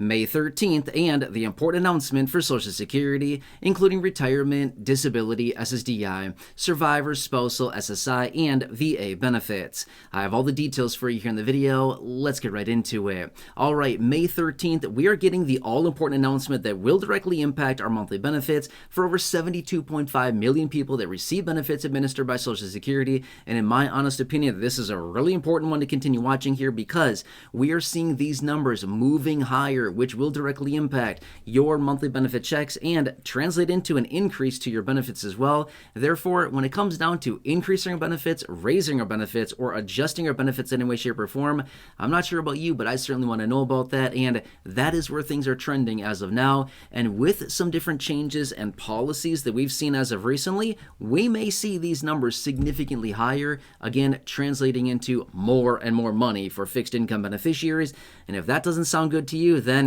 May 13th, and the important announcement for Social Security, including retirement, disability, SSDI, survivor, spousal, SSI, and VA benefits. I have all the details for you here in the video. Let's get right into it. All right, May 13th, we are getting the all-important announcement that will directly impact our monthly benefits for over 72.5 million people that receive benefits administered by Social Security. And in my honest opinion, this is a really important one to continue watching here because we are seeing these numbers moving higher, which will directly impact your monthly benefit checks and translate into an increase to your benefits as well. Therefore, when it comes down to increasing our benefits, raising our benefits, or adjusting our benefits in any way, shape, or form, I'm not sure about you, but I certainly want to know about that, and that is where things are trending as of now. And with some different changes and policies that we've seen as of recently, we may see these numbers significantly higher, again, translating into more and more money for fixed income beneficiaries. And if that doesn't sound good to you, then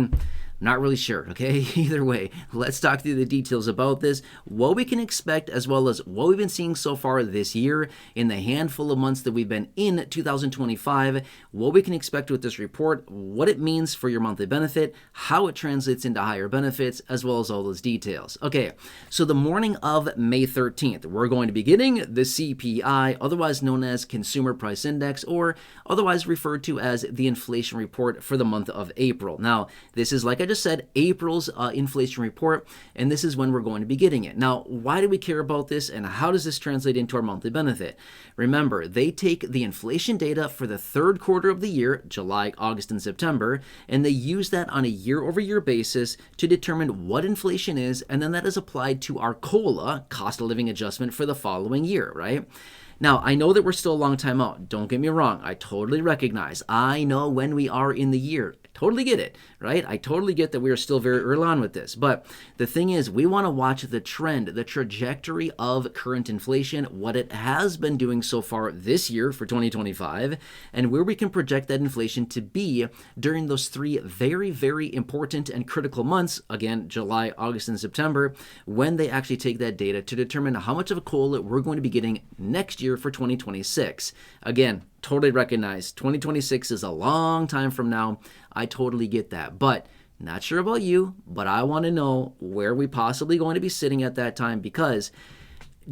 not really sure, okay? Either way, let's talk through the details about this, what we can expect, as well as what we've been seeing so far this year in the handful of months that we've been in 2025, what we can expect with this report, what it means for your monthly benefit, how it translates into higher benefits, as well as all those details. Okay, so the morning of May 13th, we're going to be getting the CPI, otherwise known as Consumer Price Index, or otherwise referred to as the inflation report for the month of April. Now, this is, like I just said, April's inflation report, and this is when we're going to be getting it. Now, why do we care about this, and how does this translate into our monthly benefit? Remember, they take the inflation data for the third quarter of the year, July, August, and September, and they use that on a year-over-year basis to determine what inflation is, and then that is applied to our COLA, cost of living adjustment, for the following year, right? Now, I know that we're still a long time out. Don't get me wrong. I totally recognize. I know when we are in the year. Totally get it, right? I totally get that we are still very early on with this. But the thing is, we want to watch the trend, the trajectory of current inflation, what it has been doing so far this year for 2025, and where we can project that inflation to be during those three very, very important and critical months, again, July, August, and September, when they actually take that data to determine how much of a COLA we're going to be getting next year for 2026. Again, totally recognize 2026 is a long time from now. I totally get that, but not sure about you, but I want to know where we possibly going to be sitting at that time, because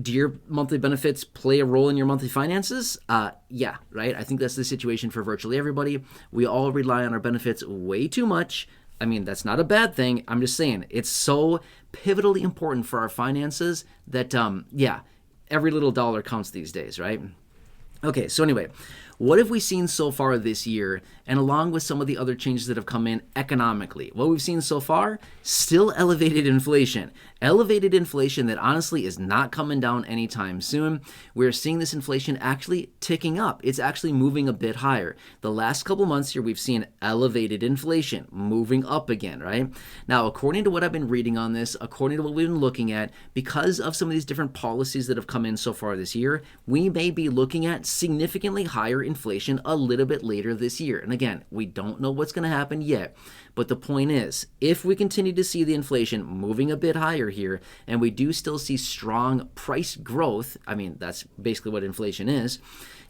do your monthly benefits play a role in your monthly finances? Yeah, right? I think that's the situation for virtually everybody. We all rely on our benefits way too much. I mean, that's not a bad thing. I'm just saying it's so pivotally important for our finances that, yeah, every little dollar counts these days, right? Okay, so anyway, what have we seen so far this year, and along with some of the other changes that have come in economically? What we've seen so far, still elevated inflation. Elevated inflation that honestly is not coming down anytime soon. We're seeing this inflation actually ticking up. It's actually moving a bit higher. The last couple months here, we've seen elevated inflation moving up again, right? Now, according to what I've been reading on this, according to what we've been looking at, because of some of these different policies that have come in so far this year, we may be looking at significantly higher inflation a little bit later this year. And again, we don't know what's going to happen yet. But the point is, if we continue to see the inflation moving a bit higher here, and we do still see strong price growth, I mean, that's basically what inflation is,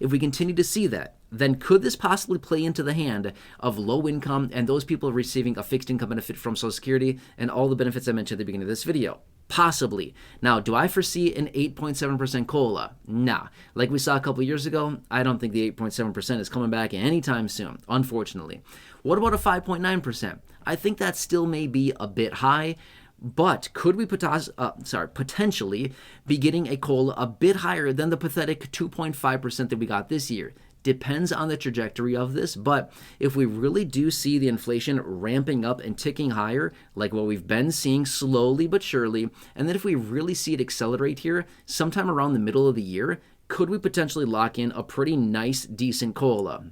if we continue to see that, then could this possibly play into the hand of low income and those people receiving a fixed income benefit from Social Security and all the benefits I mentioned at the beginning of this video? Possibly. Now, do I foresee an 8.7% COLA? Nah. Like we saw a couple years ago, I don't think the 8.7% is coming back anytime soon, unfortunately. What about a 5.9%? I think that still may be a bit high, but could we potentially be getting a COLA a bit higher than the pathetic 2.5% that we got this year? Depends on the trajectory of this, but if we really do see the inflation ramping up and ticking higher, like what we've been seeing slowly but surely, and then if we really see it accelerate here sometime around the middle of the year, could we potentially lock in a pretty nice, decent COLA?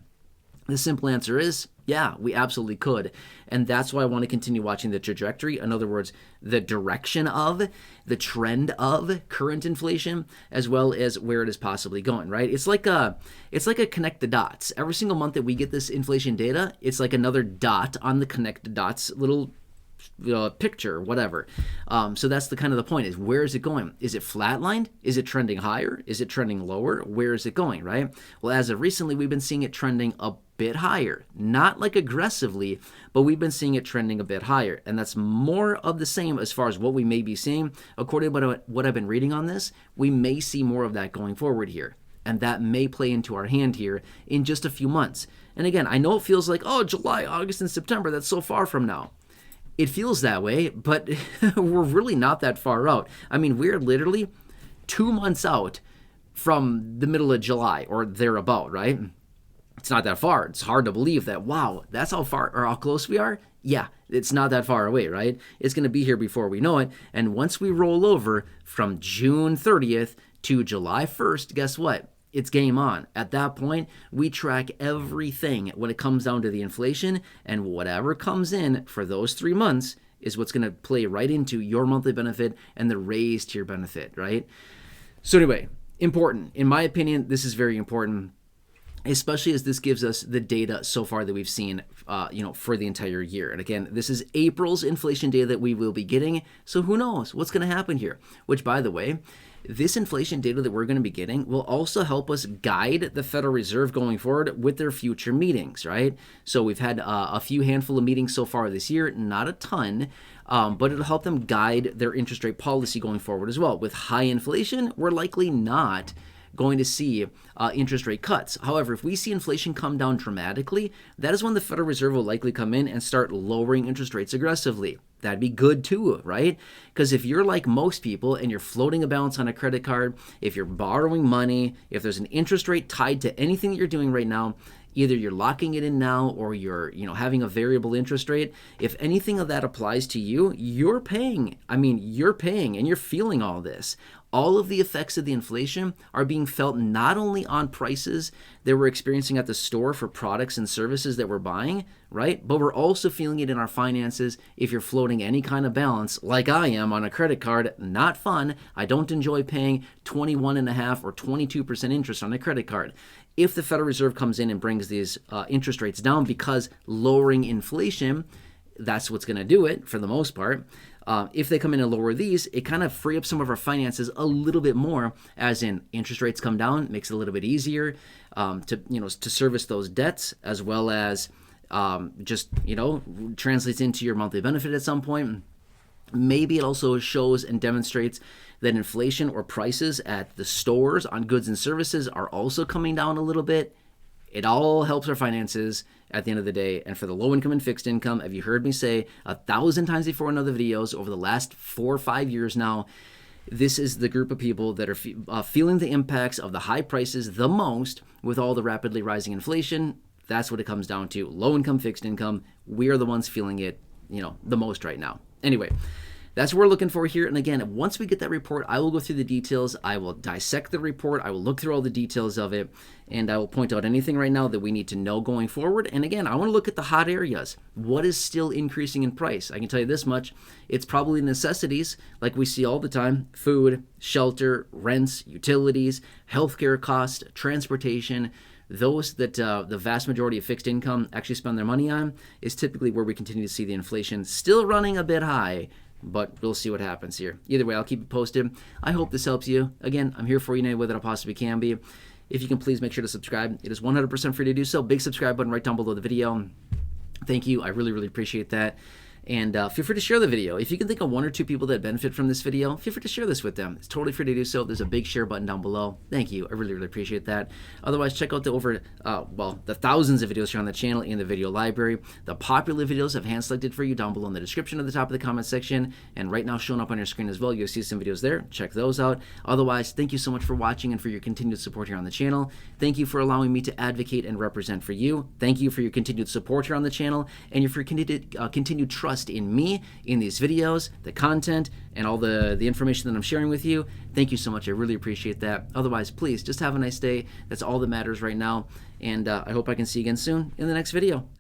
The simple answer is, yeah, we absolutely could. And that's why I want to continue watching the trajectory. In other words, the direction of, the trend of current inflation, as well as where it is possibly going, right? It's like a connect the dots. Every single month that we get this inflation data, it's like another dot on the connect the dots little picture, whatever. So that's the kind of the point, is where is it going? Is it flatlined? Is it trending higher? Is it trending lower? Where is it going, right? Well, as of recently, we've been seeing it trending a bit higher, not like aggressively, but we've been seeing it trending a bit higher. And that's more of the same as far as what we may be seeing. According to what I've been reading on this, we may see more of that going forward here. And that may play into our hand here in just a few months. And again, I know it feels like, oh, July, August, and September, that's so far from now. It feels that way, but we're really not that far out. I mean, we're literally 2 months out from the middle of July or thereabout, right? It's not that far. It's hard to believe that, wow, that's how far or how close we are. Yeah, it's not that far away, right? It's going to be here before we know it. And once we roll over from June 30th to July 1st, guess what? It's game on. At that point, we track everything when it comes down to the inflation, and whatever comes in for those 3 months is what's going to play right into your monthly benefit and the raise to your benefit, right? So anyway, important. In my opinion, this is very important, especially as this gives us the data so far that we've seen, for the entire year. And again, this is April's inflation data that we will be getting. So who knows what's going to happen here? Which, by the way, this inflation data that we're going to be getting will also help us guide the Federal Reserve going forward with their future meetings, right? So we've had a few handful of meetings so far this year, not a ton, but it'll help them guide their interest rate policy going forward as well. With high inflation, we're likely not going to see interest rate cuts. However, if we see inflation come down dramatically, that is when the Federal Reserve will likely come in and start lowering interest rates aggressively. That'd be good too, right? Because if you're like most people and you're floating a balance on a credit card, if you're borrowing money, if there's an interest rate tied to anything that you're doing right now, either you're locking it in now or you're having a variable interest rate. If anything of that applies to you, you're paying. You're paying and you're feeling all this. All of the effects of the inflation are being felt not only on prices that we're experiencing at the store for products and services that we're buying, right? But we're also feeling it in our finances if you're floating any kind of balance, like I am on a credit card. Not fun. I don't enjoy paying 21.5% or 22% interest on a credit card. If the Federal Reserve comes in and brings these interest rates down because lowering inflation, that's what's going to do it for the most part. If they come in and lower these, it kind of free up some of our finances a little bit more, as in interest rates come down, makes it a little bit easier to service those debts, as well as translates into your monthly benefit at some point. Maybe it also shows and demonstrates that inflation or prices at the stores on goods and services are also coming down a little bit. It all helps our finances at the end of the day. And for the low income and fixed income, have you heard me say 1,000 times before in other videos over the last 4 or 5 years now, this is the group of people that are feeling the impacts of the high prices the most with all the rapidly rising inflation. That's what it comes down to. Low income, fixed income. We are the ones feeling it, the most right now. Anyway, that's what we're looking for here. And again, once we get that report, I will go through the details. I will dissect the report. I will look through all the details of it. And I will point out anything right now that we need to know going forward. And again, I want to look at the hot areas. What is still increasing in price? I can tell you this much. It's probably necessities like we see all the time. Food, shelter, rents, utilities, healthcare costs, transportation. Those that the vast majority of fixed income actually spend their money on is typically where we continue to see the inflation still running a bit high. But we'll see what happens here. Either way, I'll keep you posted. I hope this helps you. Again, I'm here for you in any way that I possibly can be. If you can, please make sure to subscribe. It is 100% free to do so. Big subscribe button right down below the video. Thank you. I really, really appreciate that. And feel free to share the video. If you can think of 1 or 2 people that benefit from this video, feel free to share this with them. It's totally free to do so. There's a big share button down below. Thank you. I really, really appreciate that. Otherwise, check out the thousands of videos here on the channel and the video library. The popular videos I've hand-selected for you down below in the description at the top of the comment section. And right now showing up on your screen as well. You'll see some videos there. Check those out. Otherwise, thank you so much for watching and for your continued support here on the channel. Thank you for allowing me to advocate and represent for you. Thank you for your continued support here on the channel and for your continued trust in me, in these videos, the content, and all the information that I'm sharing with you. Thank you so much. I really appreciate that. Otherwise, please just have a nice day. That's all that matters right now. And I hope I can see you again soon in the next video.